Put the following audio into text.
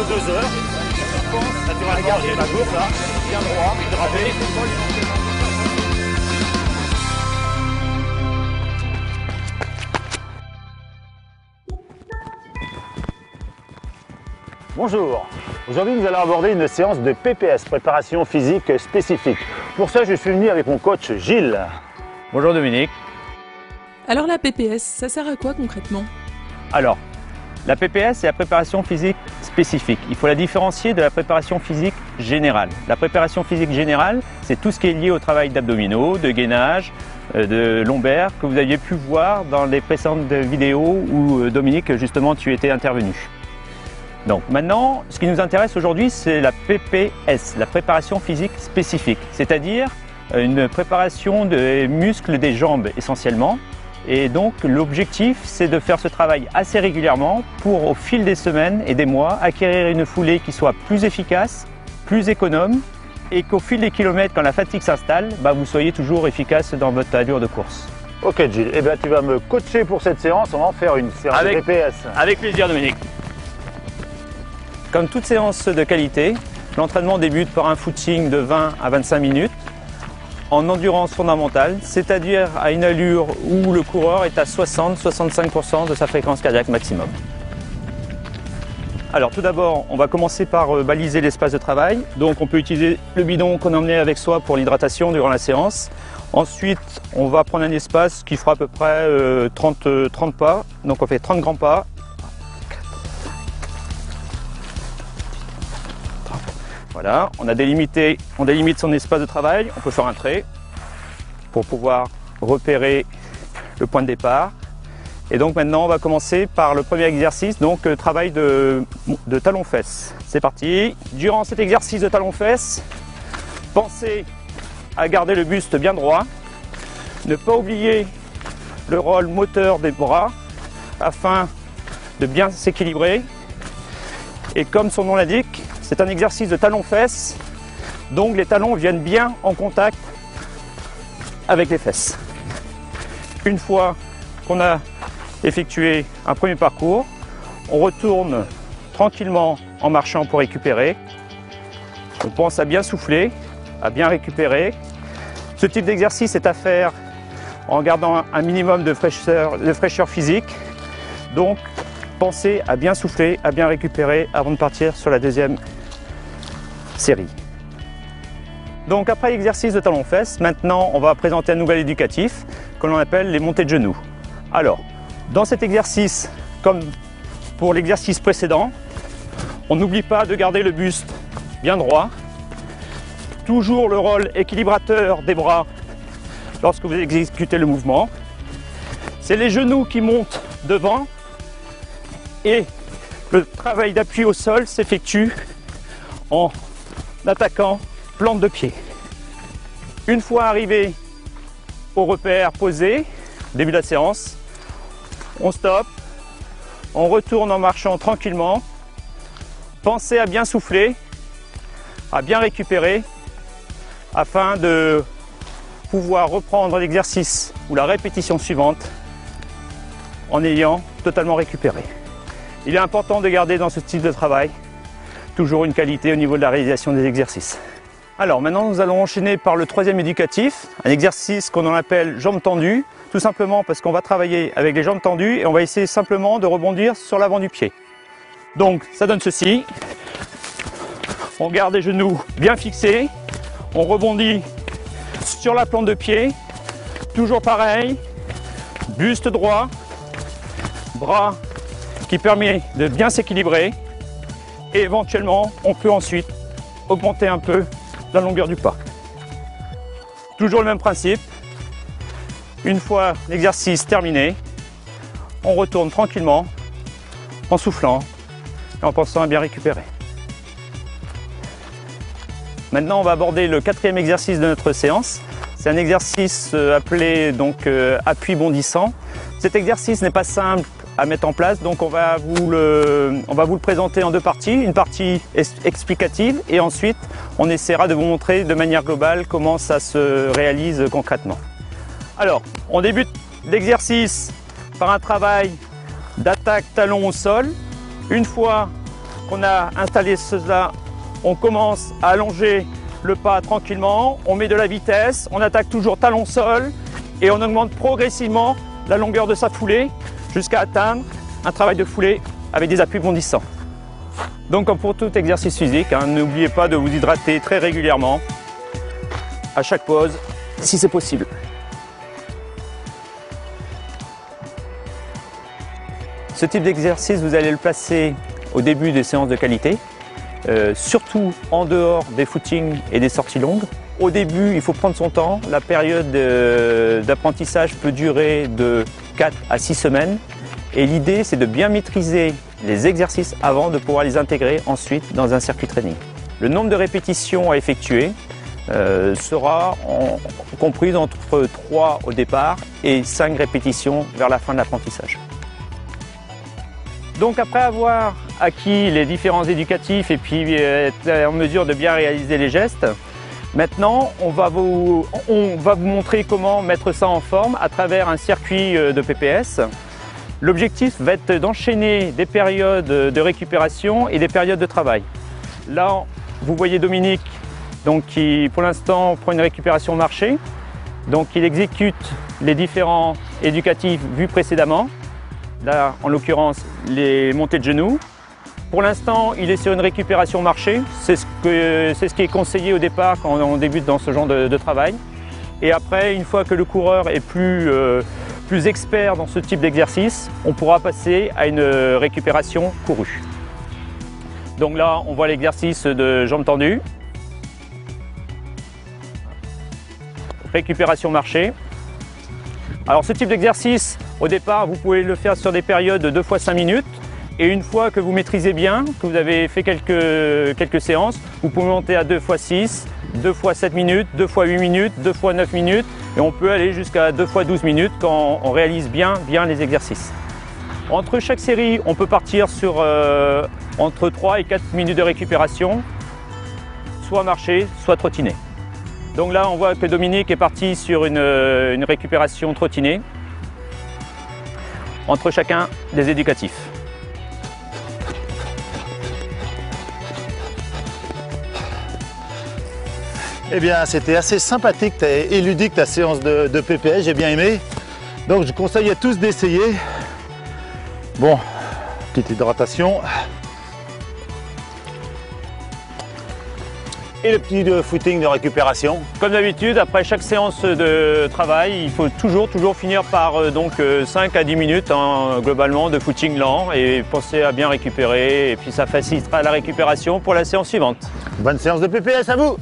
2 heures. Je pense naturellement à garder ma gourde là, bien droit, hydraté. Bonjour, aujourd'hui nous allons aborder une séance de PPS, préparation physique spécifique. Pour ça je suis venu avec mon coach Gilles. Bonjour Dominique. Alors la PPS, ça sert à quoi concrètement? Alors, la PPS c'est la préparation physique spécifique. Il faut la différencier de la préparation physique générale. La préparation physique générale, c'est tout ce qui est lié au travail d'abdominaux, de gainage, de lombaires que vous aviez pu voir dans les précédentes vidéos où Dominique justement tu étais intervenu. Donc maintenant, ce qui nous intéresse aujourd'hui, c'est la PPS, la préparation physique spécifique, c'est-à-dire une préparation des muscles des jambes essentiellement. Et donc l'objectif, c'est de faire ce travail assez régulièrement pour, au fil des semaines et des mois, acquérir une foulée qui soit plus efficace, plus économe et qu'au fil des kilomètres, quand la fatigue s'installe, vous soyez toujours efficace dans votre allure de course. Ok Gilles, eh bien, tu vas me coacher pour cette séance, on va en faire une séance de PPS. Avec plaisir Dominique. Comme toute séance de qualité, l'entraînement débute par un footing de 20 à 25 minutes en endurance fondamentale, c'est-à-dire à une allure où le coureur est à 60-65% de sa fréquence cardiaque maximum. Alors tout d'abord, on va commencer par baliser l'espace de travail. Donc on peut utiliser le bidon qu'on a emmené avec soi pour l'hydratation durant la séance. Ensuite, on va prendre un espace qui fera à peu près 30 pas. Donc on fait 30 grands pas. Voilà, on délimite son espace de travail, on peut faire un trait pour pouvoir repérer le point de départ. Et donc maintenant on va commencer par le premier exercice, donc travail de talons-fesses. C'est parti. Durant cet exercice de talons-fesses, pensez à garder le buste bien droit, ne pas oublier le rôle moteur des bras afin de bien s'équilibrer. Et comme son nom l'indique, c'est un exercice de talons-fesses, donc les talons viennent bien en contact avec les fesses. Une fois qu'on a effectué un premier parcours, on retourne tranquillement en marchant pour récupérer. On pense à bien souffler, à bien récupérer. Ce type d'exercice est à faire en gardant un minimum de fraîcheur physique. Donc pensez à bien souffler, à bien récupérer avant de partir sur la deuxième série. Donc après l'exercice de talons-fesses, maintenant on va présenter un nouvel éducatif que l'on appelle les montées de genoux. Alors, dans cet exercice, comme pour l'exercice précédent, on n'oublie pas de garder le buste bien droit, toujours le rôle équilibrateur des bras lorsque vous exécutez le mouvement. C'est les genoux qui montent devant et le travail d'appui au sol s'effectue en attaquant plante de pied. Une fois arrivé au repère posé, début de la séance, on stoppe, on retourne en marchant tranquillement. Pensez à bien souffler, à bien récupérer afin de pouvoir reprendre l'exercice ou la répétition suivante en ayant totalement récupéré. Il est important de garder dans ce type de travail toujours une qualité au niveau de la réalisation des exercices. Alors maintenant nous allons enchaîner par le troisième éducatif, un exercice qu'on appelle jambes tendues, tout simplement parce qu'on va travailler avec les jambes tendues et on va essayer simplement de rebondir sur l'avant du pied. Donc ça donne ceci, on garde les genoux bien fixés, on rebondit sur la plante de pied, toujours pareil, buste droit, bras qui permet de bien s'équilibrer. Et éventuellement, on peut ensuite augmenter un peu la longueur du pas. Toujours le même principe. Une fois l'exercice terminé, on retourne tranquillement en soufflant et en pensant à bien récupérer. Maintenant, on va aborder le quatrième exercice de notre séance. C'est un exercice appelé donc appui bondissant. Cet exercice n'est pas simple à mettre en place, donc on va vous le présenter en deux parties, une partie explicative et ensuite on essaiera de vous montrer de manière globale comment ça se réalise concrètement. Alors, on débute l'exercice par un travail d'attaque talon au sol. Une fois qu'on a installé cela, on commence à allonger le pas tranquillement, on met de la vitesse, on attaque toujours talon-sol et on augmente progressivement la longueur de sa foulée jusqu'à atteindre un travail de foulée avec des appuis bondissants. Donc comme pour tout exercice physique, n'oubliez pas de vous hydrater très régulièrement à chaque pause si c'est possible. Ce type d'exercice, vous allez le placer au début des séances de qualité, surtout en dehors des footings et des sorties longues. Au début, il faut prendre son temps. La période d'apprentissage peut durer de 4 à 6 semaines. Et l'idée, c'est de bien maîtriser les exercices avant de pouvoir les intégrer ensuite dans un circuit training. Le nombre de répétitions à effectuer sera compris entre 3 au départ et 5 répétitions vers la fin de l'apprentissage. Donc après avoir acquis les différents éducatifs et puis être en mesure de bien réaliser les gestes, maintenant on va vous montrer comment mettre ça en forme à travers un circuit de PPS. L'objectif va être d'enchaîner des périodes de récupération et des périodes de travail. Là, vous voyez Dominique donc, qui pour l'instant prend une récupération marché. Donc il exécute les différents éducatifs vus précédemment. Là, en l'occurrence, les montées de genoux. Pour l'instant, il est sur une récupération marché. C'est ce qui est conseillé au départ quand on débute dans ce genre de travail. Et après, une fois que le coureur est plus expert dans ce type d'exercice, on pourra passer à une récupération courue. Donc là, on voit l'exercice de jambes tendues. Récupération marché. Alors ce type d'exercice, au départ, vous pouvez le faire sur des périodes de 2 fois 5 minutes. Et une fois que vous maîtrisez bien, que vous avez fait quelques séances, vous pouvez monter à 2 fois 6, 2 fois 7 minutes, 2 fois 8 minutes, 2 fois 9 minutes. Et on peut aller jusqu'à 2 fois 12 minutes quand on réalise bien les exercices. Entre chaque série, on peut partir sur entre 3 et 4 minutes de récupération, soit marcher, soit trottiner. Donc là, on voit que Dominique est parti sur une récupération trottinée entre chacun des éducatifs. Eh bien, c'était assez sympathique et ludique ta séance de PPS, j'ai bien aimé. Donc, je conseille à tous d'essayer. Bon, petite hydratation. Et le petit footing de récupération. Comme d'habitude, après chaque séance de travail, il faut toujours finir par 5 à 10 minutes globalement de footing lent et penser à bien récupérer. Et puis ça facilitera la récupération pour la séance suivante. Bonne séance de PPS à vous!